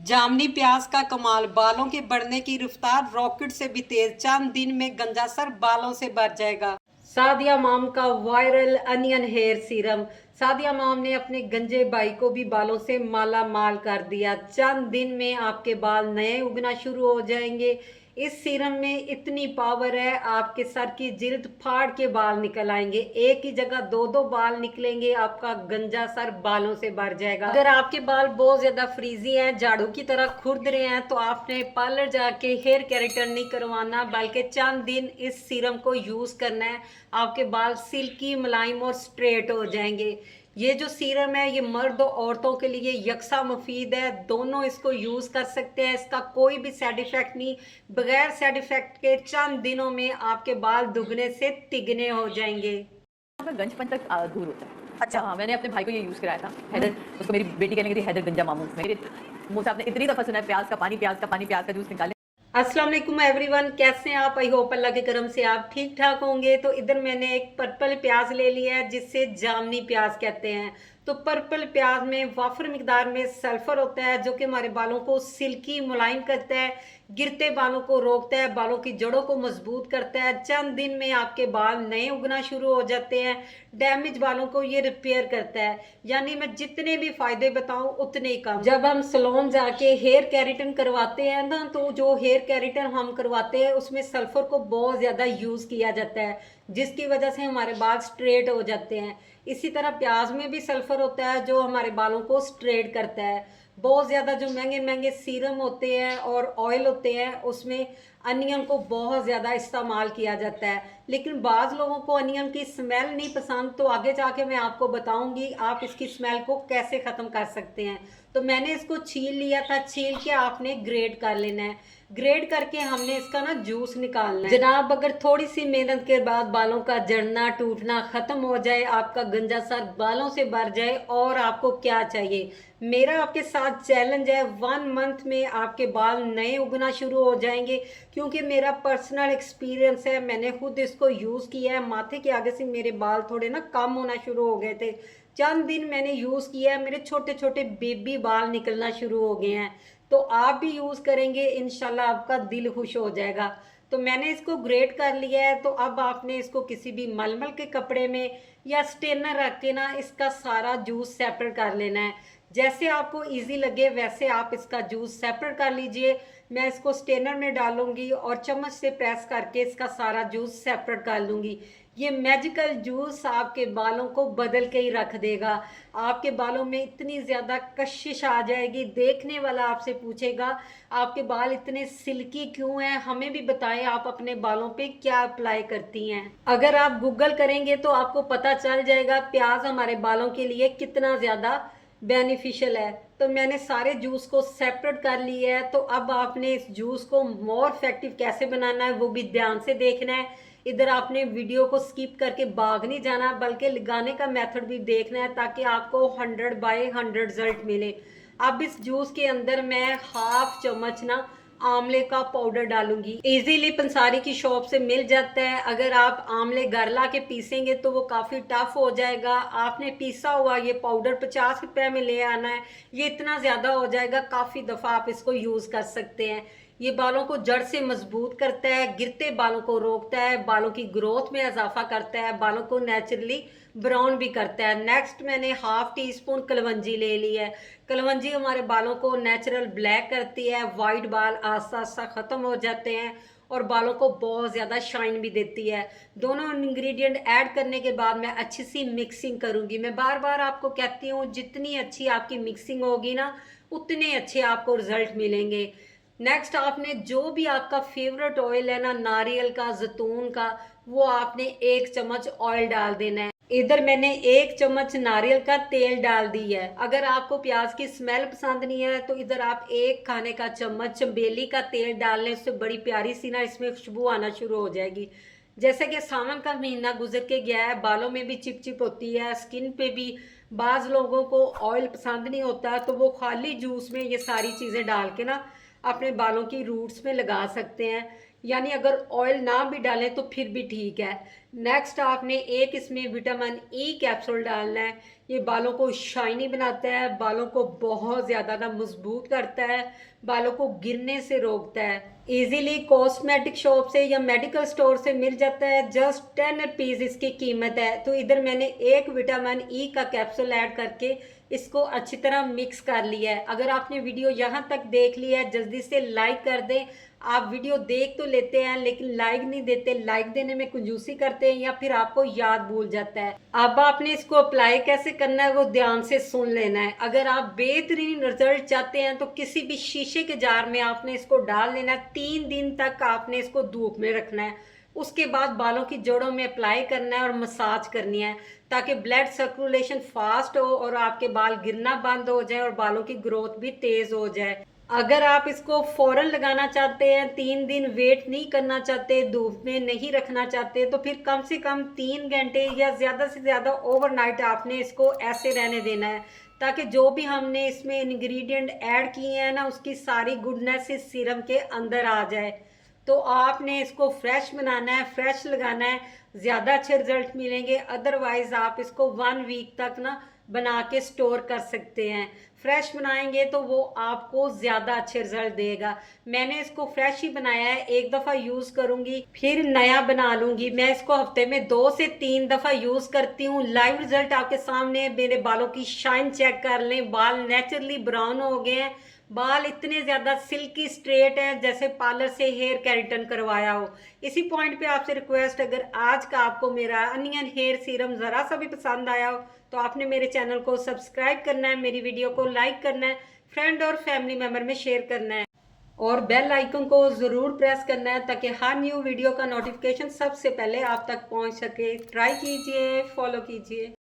जामनी प्याज का कमाल, बालों के बढ़ने की रफ्तार रॉकेट से भी तेज। चंद दिन में गंजासर बालों से भर जाएगा। सादिया माम का viral onion hair serum. Sadia mam ने अपने गंजे भाई को भी बालों से माला माल कर दिया। चंद दिन में आपके बाल नए उगना शुरू हो जाएंगे। इस सीरम में इतनी पावर है, आपके सर की जिल्द फाड़ के बाल निकल आएंगे। एक ही जगह दो दो बाल निकलेंगे, आपका गंजा सर बालों से भर जाएगा। अगर आपके बाल बहुत ज्यादा फ्रीजी हैं, झाड़ू की तरह खुरद रहे हैं, तो आपने पार्लर जाके हेयर केराटिन नहीं करवाना, बल्कि चंद दिन इस सीरम को यूज करना है। आपके बाल सिल्की, मुलायम और स्ट्रेट हो जाएंगे। ये जो सीरम है, ये मर्द और औरतों के लिए यकसा मुफीद है। दोनों इसको यूज कर सकते हैं। इसका कोई भी साइड इफेक्ट नहीं। बगैर साइड इफेक्ट के चंद दिनों में आपके बाल दुगने से तिगने हो जाएंगे। गंजपन तक दूर होता है। अच्छा। हाँ, मैंने अपने भाई को ये यूज कराया था। हैदर, उसको मेरी बेटी कहने लगी थी, हैदर गंजा मामू। मेरे मुंह से आपने इतनी दफा सुना है, प्याज का पानी, प्याज का पानी, प्याज का जूस निकाले। अस्सलाम वालेकुम एवरीवन, कैसे हैं आप? आई होप अल्लाह के करम से आप ठीक ठाक होंगे। तो इधर मैंने एक पर्पल प्याज ले लिया है, जिससे जामनी प्याज कहते हैं। तो पर्पल प्याज में वाफर मिकदार में सल्फर होता है, जो कि हमारे बालों को सिल्की मुलायम करता है, गिरते बालों को रोकता है, बालों की जड़ों को मजबूत करता है। चंद दिन में आपके बाल नए उगना शुरू हो जाते हैं। डैमेज बालों को ये रिपेयर करता है। यानी मैं जितने भी फायदे बताऊं उतने ही कम। जब हम सैलून जाके हेयर केराटिन करवाते हैं ना, तो जो हेयर केराटिन हम करवाते हैं उसमें सल्फर को बहुत ज्यादा यूज किया जाता है, जिसकी वजह से हमारे बाल स्ट्रेट हो जाते हैं। इसी तरह प्याज में भी सल्फर होता है, जो हमारे बालों को स्ट्रेट करता है। बहुत ज्यादा जो महंगे महंगे सीरम होते हैं और ऑयल होते हैं, उसमें अनियन को बहुत ज्यादा इस्तेमाल किया जाता है। लेकिन बाज लोगों को अनियन की स्मेल नहीं पसंद, तो आगे जाके मैं आपको बताऊंगी आप इसकी स्मेल को कैसे खत्म कर सकते हैं। तो मैंने इसको छील लिया था। छील के आपने ग्रेट कर लेना है। ग्रेड करके हमने इसका ना जूस निकालना है। जनाब, अगर थोड़ी सी मेहनत के बाद बालों का जड़ना टूटना खत्म हो जाए, आपका गंजा सर बालों से भर जाए, और आपको क्या चाहिए? मेरा आपके साथ चैलेंज है, 1 मंथ में आपके बाल नए उगना शुरू हो जाएंगे। क्योंकि मेरा पर्सनल एक्सपीरियंस है, मैंने खुद इसको यूज किया है। माथे के आगे से मेरे बाल थोड़े ना कम होना शुरू हो गए थे। चंद दिन मैंने यूज किया है, मेरे छोटे छोटे बेबी बाल निकलना शुरू हो गए हैं। तो आप भी यूज करेंगे, इंशाल्लाह आपका दिल खुश हो जाएगा। तो मैंने इसको ग्रेट कर लिया है। तो अब आपने इसको किसी भी मलमल के कपड़े में या स्टेनर रख के ना इसका सारा जूस सेपरेट कर लेना है। जैसे आपको इजी लगे वैसे आप इसका जूस सेपरेट कर लीजिए। मैं इसको स्टेनर में डालूंगी और चम्मच से प्रेस करके इसका सारा जूस सेपरेट कर लूंगी। ये मैजिकल जूस आपके बालों को बदल के ही रख देगा। आपके बालों में इतनी ज्यादा कशिश आ जाएगी, देखने वाला आपसे पूछेगा आपके बाल इतने सिल्की क्यों हैं, हमें भी बताएं आप अपने बालों पे क्या अप्लाई करती हैं। अगर आप गूगल करेंगे तो आपको पता चल जाएगा प्याज हमारे बालों के लिए कितना ज्यादा बेनिफिशियल है। तो मैंने सारे जूस को सेपरेट कर लिया है। तो अब आपने इस जूस को मोर इफेक्टिव कैसे बनाना है वो भी ध्यान से देखना है। इधर आपने वीडियो को स्किप करके भाग नहीं जाना, बल्कि लगाने का मेथड भी देखना है, ताकि आपको 100/100 रिजल्ट मिले। अब इस जूस के अंदर मैं हाफ चम्मच ना आंवले का पाउडर डालूंगी। इजीली पंसारी की शॉप से मिल जाता है। अगर आप आंवले घर ला के पीसेंगे तो वो काफी टफ हो जाएगा। आपने पीसा हुआ ये पाउडर 50 रुपए में ले आना है। ये इतना ज्यादा हो जाएगा, काफी दफा आप इसको यूज कर सकते हैं। ये बालों को जड़ से मजबूत करता है, गिरते बालों को रोकता है, बालों की ग्रोथ में इजाफा करता है, बालों को नेचुरली ब्राउन भी करता है। नेक्स्ट मैंने हाफ टी स्पून कलवंजी ले ली है। कलवंजी हमारे बालों को नेचुरल ब्लैक करती है, वाइट बाल आस्ता आस्ता खत्म हो जाते हैं और बालों को बहुत ज्यादा शाइन भी देती है। दोनों इंग्रेडिएंट ऐड करने के बाद मैं अच्छी सी मिक्सिंग करूंगी। मैं बार बार आपको कहती हूँ, जितनी अच्छी आपकी मिक्सिंग होगी ना, उतने अच्छे आपको रिजल्ट मिलेंगे। नेक्स्ट आपने जो भी आपका फेवरेट ऑयल है ना, नारियल का, जैतून का, वो आपने 1 चम्मच ऑयल डाल देना है। इधर मैंने 1 चम्मच नारियल का तेल डाल दी है। अगर आपको प्याज की स्मेल पसंद नहीं है तो इधर आप 1 खाने का चम्मच चमेली का तेल डाल लें। उससे बड़ी प्यारी सी ना इसमें खुशबू आना शुरू हो जाएगी। जैसे कि सावन का महीना गुजर के गया है, बालों में भी चिप चिप होती है, स्किन पे भी बाज लोगों को ऑयल पसंद नहीं होता, तो वो खाली जूस में ये सारी चीजें डाल के ना अपने बालों की रूट्स में लगा सकते हैं, यानी अगर ऑयल ना भी डालें तो फिर भी ठीक है। नेक्स्ट आपने एक इसमें विटामिन ई कैप्सूल डालना है। ये बालों को शाइनी बनाता है, बालों को बहुत ज़्यादा ना मजबूत करता है, बालों को गिरने से रोकता है। इजीली कॉस्मेटिक शॉप से या मेडिकल स्टोर से मिल जाता है। जस्ट 10 रुपीज़ इसकी कीमत है। तो इधर मैंने एक विटामिन ई का कैप्सूल ऐड करके इसको अच्छी तरह मिक्स कर लिया है। अगर आपने वीडियो यहाँ तक देख लिया है, जल्दी से लाइक कर दें। आप वीडियो देख तो लेते हैं लेकिन लाइक नहीं देते, लाइक देने में कंजूसी करते हैं या फिर आपको याद भूल जाता है। अब आपने इसको अप्लाई कैसे करना है वो ध्यान से सुन लेना है। अगर आप बेहतरीन रिजल्ट चाहते हैं तो किसी भी शीशे के जार में आपने इसको डाल लेना है। 3 दिन तक आपने इसको धूप में रखना है। उसके बाद बालों की जड़ों में अप्लाई करना है और मसाज करनी है ताकि ब्लड सर्कुलेशन फास्ट हो और आपके बाल गिरना बंद हो जाए और बालों की ग्रोथ भी तेज हो जाए। अगर आप इसको फौरन लगाना चाहते हैं, 3 दिन वेट नहीं करना चाहते, धूप में नहीं रखना चाहते, तो फिर कम से कम 3 घंटे या ज़्यादा से ज़्यादा ओवरनाइट आपने इसको ऐसे रहने देना है ताकि जो भी हमने इसमें इंग्रेडिएंट ऐड किए हैं ना उसकी सारी गुडनेस इस सीरम के अंदर आ जाए। तो आपने इसको फ्रेश बनाना है, फ्रेश लगाना है, ज़्यादा अच्छे रिजल्ट मिलेंगे। अदरवाइज़ आप इसको 1 वीक तक ना बना के स्टोर कर सकते हैं। फ्रेश बनाएंगे तो वो आपको ज़्यादा अच्छे रिजल्ट देगा। मैंने इसको फ्रेश ही बनाया है, एक दफ़ा यूज़ करूँगी फिर नया बना लूँगी। मैं इसको हफ्ते में 2 से 3 दफ़ा यूज़ करती हूँ। लाइव रिजल्ट आपके सामने। मेरे बालों की शाइन चेक कर लें, बाल नेचुरली ब्राउन हो गए हैं, बाल इतने ज़्यादा सिल्की स्ट्रेट हैं जैसे पार्लर से हेयर केराटिन करवाया हो। इसी पॉइंट पे आपसे रिक्वेस्ट, अगर आज का आपको मेरा अनियन हेयर सीरम ज़रा सा भी पसंद आया हो तो आपने मेरे चैनल को सब्सक्राइब करना है, मेरी वीडियो को लाइक करना है, फ्रेंड और फैमिली मेम्बर में शेयर करना है और बेल आइकन को ज़रूर प्रेस करना है ताकि हर न्यू वीडियो का नोटिफिकेशन सबसे पहले आप तक पहुंच सके। ट्राई कीजिए, फॉलो कीजिए।